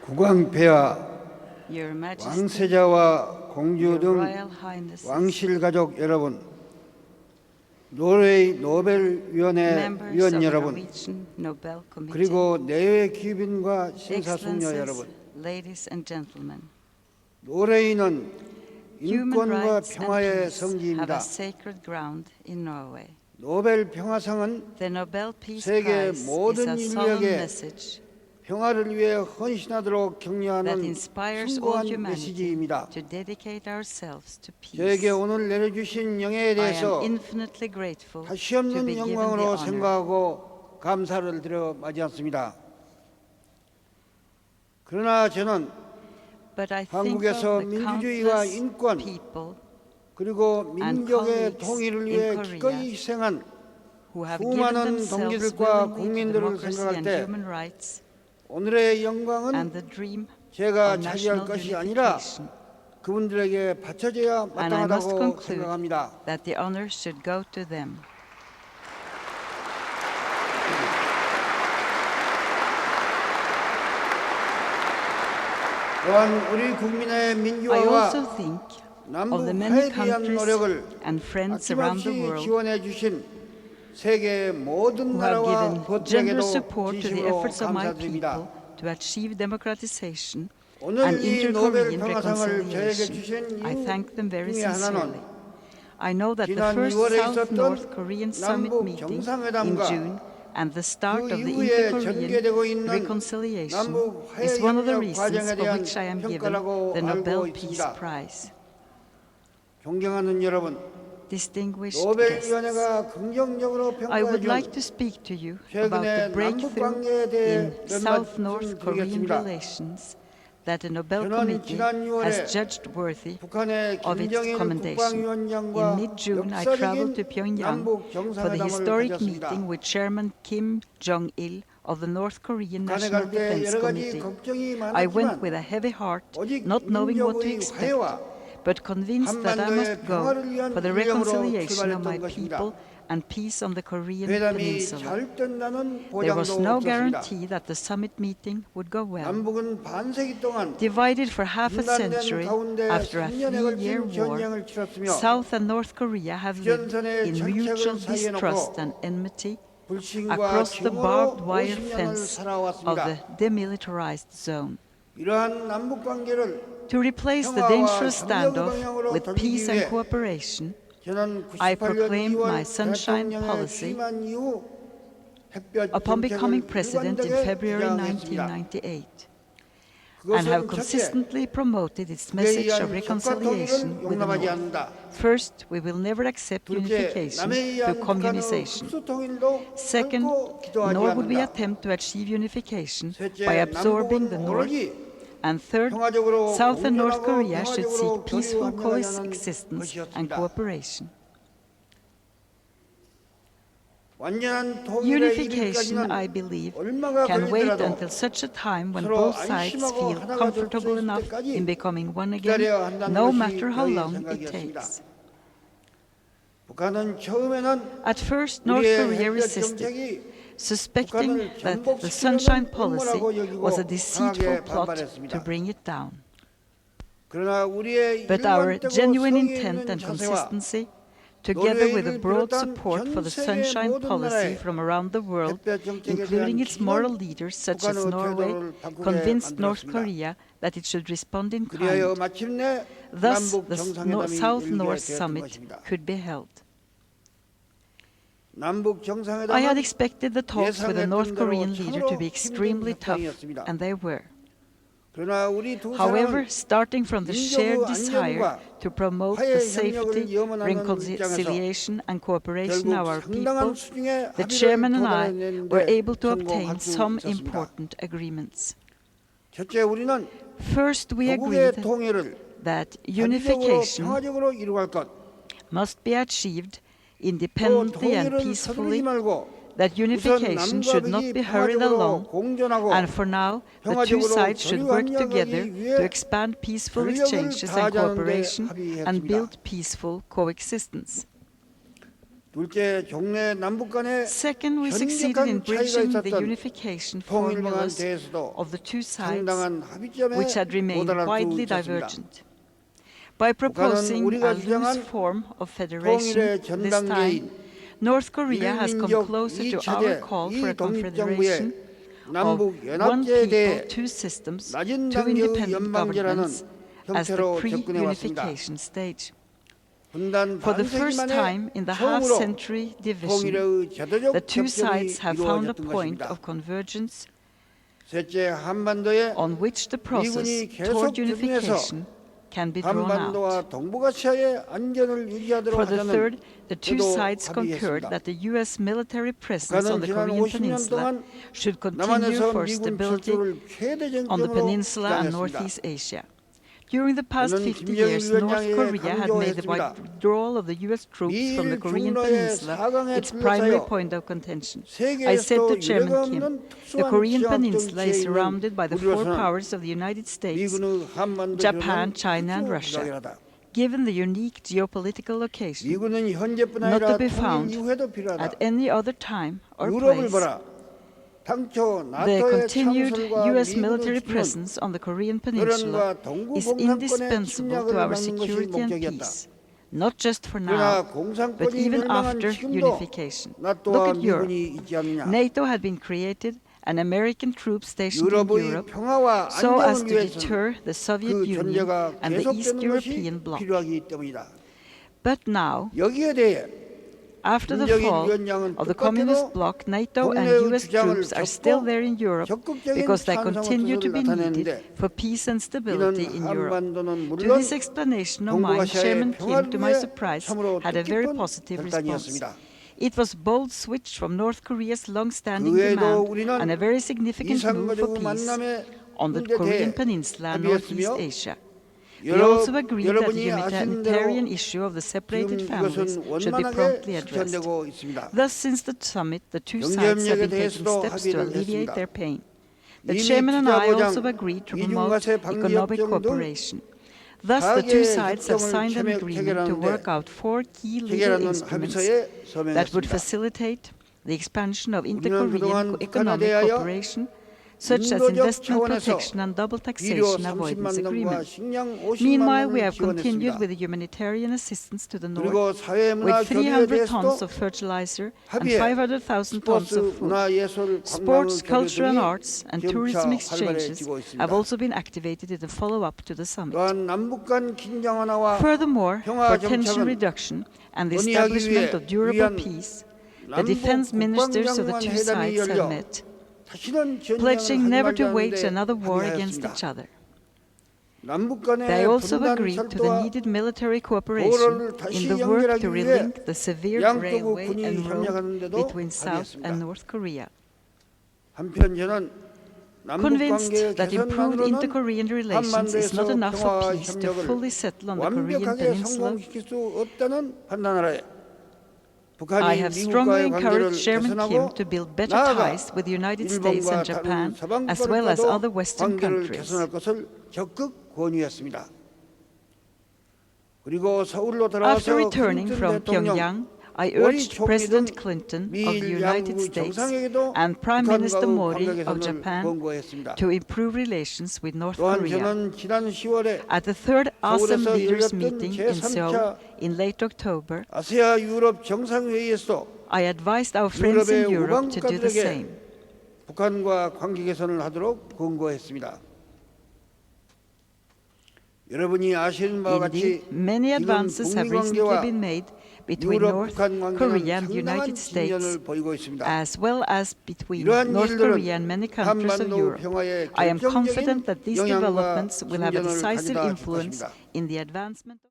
국왕폐하, Your Majesty, 왕세자와 공주 Your 등 Royal Highnesses, 왕실 가족 여러분, 노르웨이 노벨위원회 members 위원 of the 여러분, Norwegian Nobel Committee, 그리고 내외 귀빈과 신사숙녀 Excellencies, 여러분, ladies and gentlemen, 노르웨이는 human 인권과 rights and 평화의 peace have 성지입니다. a sacred ground in Norway. 노벨평화상은 The Nobel Peace 세계 Prize is 모든 a solemn 인류에게 message 평화를 위해 헌신하도록 that 격려하는 inspires all 숭고한 humanity 메시지입니다. to dedicate ourselves to 저에게 peace. 오늘 내려주신 영예에 I am 대해서 infinitely grateful 다시 to 없는 be given the 영광으로 honor. 생각하고 감사를 드려 맞이했습니다. 그러나 저는 But I think 한국에서 of the 민주주의와 countless 인권 people 그리고 and 민족의 colleagues 통일을 in 위해 Korea 기꺼이 희생한 who have given 수많은 themselves 동지들과 willingly to 국민들을 democracy 생각할 and 때 human rights 오늘의 and 영광은 the dream 제가 of 차지할 national 것이 아니라 unification. 그분들에게 바쳐져야 And I must 마땅하다고 conclude 생각합니다. that the honor should go to them. 또한 우리 국민의 I 민주화와 also think 남북 of the many 화해에 위한 countries 노력을 and friends around the 아낌없이 world 지원해 주신 세계 모든 who have 나라와 given 보트에게도 generous support to the 진심으로 efforts of my 감사드립니다. people to achieve democratization and 오늘 이 inter-Korean 노벨평화상을 저에게 reconciliation. 주신 I 이유 thank them very 중에 하나는 sincerely. I know that the 지난 first 6월에 South-North 있었던 Korean summit 남북 meeting in 정상회담과 June and the start 그 of the 이후에 inter-Korean 전개되고 있는 reconciliation 남북 화해 is one of the 협력 reasons 과정에 for 대한 which I am given 평가라고 the 알고 Nobel Peace 있습니다. Prize. 존경하는 여러분, Distinguished guests, 노벨위원회가 긍정적으로 I would 평가해 like 준 to speak to you about 최근의 the 남북 breakthrough 관계에 대해 in 몇 South-North 말씀 Korean 드리겠습니다. relations that the Nobel 저는 Committee 지난 6월에 has judged worthy 북한의 of its 김정일 commendation. 국방위원장과 In mid-June, I traveled to 역사적인 Pyongyang 남북 for the 정상회담을 historic 가졌습니다. meeting with Chairman Kim Jong-il of the North Korean 북한에 National 갈 때 Defense 여러 가지 Committee. 걱정이 I went 많았지만 with a heavy heart, 오직 not knowing what to 민족의 expect, 화해와 but convinced that I must 한반도의 go 평화를 위한 for the 일념으로 reconciliation of my 출발했던 것입니다. people and peace on the Korean 회담이 Peninsula. 잘 된다는 There was 보장도 no 없었습니다. guarantee that the summit meeting would go well. 남북은 반세기 동안 Divided for half a 분단된 century 가운데 after a 3년에 3-year 걸친 war, 전쟁을 치렀으며 South and North Korea have lived 휴전선의 in 철책을 mutual 사이에 distrust 놓고 and enmity 불신과 across the barbed 증오로 wire 50년을 fence of 살아왔습니다. the demilitarized zone. 이러한 남북 관계를 To replace the 평화와 dangerous 협력의 standoff 방향으로 with 돌리기 peace and 위해 cooperation, 저는 I 98년 proclaimed 2월 my sunshine 대통령의 policy 취임한 이후 햇볕 upon becoming 정책을 president in 일관되게 February 주장했습니다. 1998, and have 그것은 첫째, consistently promoted its 그에 message 의한 of 적과 reconciliation 통일을 with the 용납하지 North. 않는다. First, we will never accept 둘째, unification 남에 의한 through 북한의 communization. 흡수 통일도 Second, 결코 기도하지 nor would we 않는다. attempt to achieve unification 셋째, by absorbing the 남북은 North. 오로지 And third, 평화적으로 South and North 공존하고 Korea should 평화적으로 seek peaceful 교류하자는 coexistence and 것이었습니다. cooperation. 완전한 통일에 Unification, I 이르기까지는 believe, 얼마가 can wait 걸리더라도 until such a time when 서로 both sides 안심하고 feel 하나가 될 comfortable 수 있을 enough 때까지 in becoming one again, 기다려야 한다는 no 것이 matter how 저희의 long it 생각이었습니다. takes. 북한은 처음에는 At first, North 우리의 Korea 햇볕 resisted, 정책이 suspecting 북한을 that the sunshine policy 전복시키려는 was a 음모라고 deceitful 여기고 plot 반발했습니다. to bring it down. 그러나 우리의 But our 일관되고 genuine 성의 intent 있는 and 자세와 consistency, together with the 노르웨이를 broad 비롯한 support for the 전 세계 sunshine 모든 policy 나라에 from around the world, 햇볕 정책에 including 대한 its moral 기존 leaders such as 북한의 Norway, 태도를 바꾸게 convinced North 만들었습니다. Korea that it should respond in 그리하여 kind. 마침내 Thus, 남북 the 정상회담이 South-North 열리게 되었던 summit 것입니다. could be held. 남북 I had 정상회담은 expected the talks with the North 예상했던 대로 Korean leader to 참으로 be 힘든 extremely tough, 협상이었습니다. and they were. 그러나 우리 두 However, 사람은 starting from the shared 민족의 desire 안전과 to promote 화해 the 협력을 safety, 염원하는 reconciliation, and cooperation of 결국 our 상당한 people, 수준의 the 합의를 chairman and I 도달해내는데 were able to 성공할 obtain 수 some 있었습니다. important agreements. 첫째, 우리는 First, we 조국의 agreed 통일을 that 합리적으로 unification 평화적으로 이루어갈 것, must be achieved 또 independently and 통일은 peacefully, 서두르지 말고 that 우선 unification should 남과 not 북이 be hurried 평화적으로 along, 공존하고 and for now, the two 평화적으로 sides should work 교류 together 협력하기 위해 to expand peaceful 전력을 exchanges and 다하자는 데 cooperation and 합의했습니다. build peaceful coexistence. 두 둘째, 종래 남북 간의 Second, we succeeded in 현격한 차이가 bridging the 있었던 unification 통일 방안 formulas 대해서도 of the two sides, 상당한 합의점에 which had remained 도달할 수 widely 있었습니다. divergent. By proposing 우리가 a loose 주장한 form of federation 통일의 this time, 전당대회인 North Korea has come 일민족 closer to our 이차제 call for a confederation 독립정부의 of 남북 one 연합제에 people, 대해 two systems, 낮은 two 단계의 independent 연방제라는 governments as the 형태로 접근해 왔습니다. pre-unification stage. 분단 For the 반세기 first 만에 time in the 처음으로 half-century division, 통일의 제도적 the two 접점이 sides have found a 이루어졌던 point 것입니다. of convergence 셋째, 한반도에 on which the process 미군이 계속 toward 주둔해서 unification can be drawn out. 한반도와 동북아시아의 안전을 유지하도록 For the 하자는 third, the two 뜻도 sides concurred 합의했습니다. that the U.S. military presence on 북한은 the 지난 Korean 50년 Peninsula 동안 should continue 남한에서 for 미군 stability 철수를 최대 on the 쟁점으로 peninsula and 주장했습니다. Northeast Asia. During the past 저는 50 김정일 years, North 위원장에게 Korea had made the 강조했습니다. withdrawal of the U.S. troops from the 미일 Korean 중로의 Peninsula 사강에 its primary 둘러싸여 point of contention. I said 세계에서도 to 유례가 Chairman Kim, 없는 the 특수한 Korean 지향적 Peninsula is 지혜에 있는 surrounded by the four 우리로서는 powers of the United States, 미군의 한반도 Japan, 지원은 China, and 특수 Russia. 부작용이다. Given the unique geopolitical location, 미군은 현재뿐 not 아니라 to be 통일 found 이후에도 필요하다. at any other time or 유럽을 place, 봐라. 당초 the 나토의 continued 창설과 U.S. 미군의 military 주둔은 presence on the Korean Peninsula 소련과 동구 is 공산권의 indispensable 침략을 to our 막는 것이 security and 목적이었다. peace, not just for 그러나 now, but 공산권이 even 멸망한 after 지금도 unification. Look 나토와 at Europe. 미군이 있지 않느냐. NATO had been created, and American troops stationed in 유럽의 Europe 평화와 so as 안정을 to 위해서는 deter the Soviet 그 Union 존재가 and the East 계속되는 것이 European bloc. 필요하기 때문이다. But now, 여기에 대해 after the 김정일 fall 위원장은 of the communist 뜻밖에도 bloc, NATO and 국내의 US 주장을 troops are still 접고 there in Europe 적극적인 because they 찬성의 continue to 뜻을 be needed 나타냈는데 for peace and stability 이는 in Europe. 한반도는 To 물론 this explanation of mine, Chairman 동북아시아의 Kim, 평화를 to my 위해 surprise, 참으로 had a very 뜻깊은 positive response. 결단이었습니다. It was a bold switch from North Korea's long-standing 그 외에도 demand 우리는 and a very significant move for 이상가족 peace 만남의 on the 문제에 Korean 대해 Peninsula and Northeast 합의했으며 Asia. They also agreed that the 여러분이 아시는 대로 humanitarian issue of the separated 지금 families 이것은 should be 원만하게 promptly addressed. 실현되고 있습니다. Thus, since the summit, the two sides have been taking steps to alleviate their pain. The 이미 chairman and I 투자보장, also agreed to promote 이중과세 방지 economic 협정 등 cooperation. Thus, the two 가계의 sides have 협정을 signed an agreement to work out 4 key legal 체결하는 instruments 합의서에 that would 서명했습니다. facilitate the expansion of 우리는 inter-Korean 그동안 economic 북한에 대하여 cooperation, such as 인도적 investment 차원에서 protection and double 비료 taxation 30만 avoidance 원과 agreement. 식량 50만 Meanwhile, we 원을 have continued 지원했습니다. with the humanitarian assistance to the north, 그리고 사회문화 with 교류에 300 tons 대해서도 of fertilizer and 합의해 500,000 tons 스포츠, of food. 문화예술, Sports, 관광의 culture and 교류 arts, and 등이 tourism 점차 exchanges 활발해지고 있습니다. have also been activated in the follow-up to the summit. 또한 남북 간 긴장 완화와 Furthermore, 평화 for tension 정착은 reduction and the 논의하기 establishment 위해 of durable 위한 peace, the 남북 defense ministers of the 국방장관 two 회담이 sides have 열려 met, 다시는 전쟁을 pledging 하지 never to 말자는 wage 데 another war against 합의하였습니다. each other. 남북 간의 They also 분단 agreed to the 철도와 needed military cooperation 도로를 다시 in the work 연결하기 to 위해 relink the severe 양쪽의 railway 군이 and road 협력하는 데도 between South 합의했습니다. and North Korea. 한편 저는 남북 Convinced 관계의 that improved 개선만으로는 inter-Korean relations is not 한반도에서 enough for 평화와 peace to 협력을 fully settle on the Korean 완벽하게 Peninsula. 성공시킬 수 없다는 판단하에 I 북한이 have strongly 미국과의 관계를 encouraged Chairman Kim 개선하고 to build better 나아가 ties with the United States 일본과 and Japan, 다른 서방 as well as other 국가들과도 Western 관계를 countries. 개선할 것을 적극 권유했습니다. 그리고 서울로 After 돌아와서 returning 클린턴 from 대통령, Pyongyang, I 우리 urged 총리 President 등 Clinton of 미일 the United 양국 States 정상에게도 and Prime Minister 북한과의 Modi 관계 of 개선을 Japan 권고했습니다. to improve relations with North 또한 Korea. 저는 지난 10월에 At the third ASEM 서울에서 leaders 열렸던 meeting in Seoul 제3차 in late October, 아세아 유럽 정상회의에서도 I advised our friends in 유럽의 Europe to do the 우방국가들에게 same. 북한과 관계 개선을 하도록 권고했습니다. 여러분이 아시는 바와 같이 Indeed, many 지금 advances have 북미 recently 관계와 been made between 유럽 North 북한 관계는 Korea and the 상당한 United States, 진전을 보이고 있습니다. as well as between 이러한 North 일들은 Korea and many countries of 한반도 Europe. 평화에 I am confident 결정적인 that these 영향과 developments will have a 진전을 decisive 가져다 줄 influence 것입니다. in the advancement of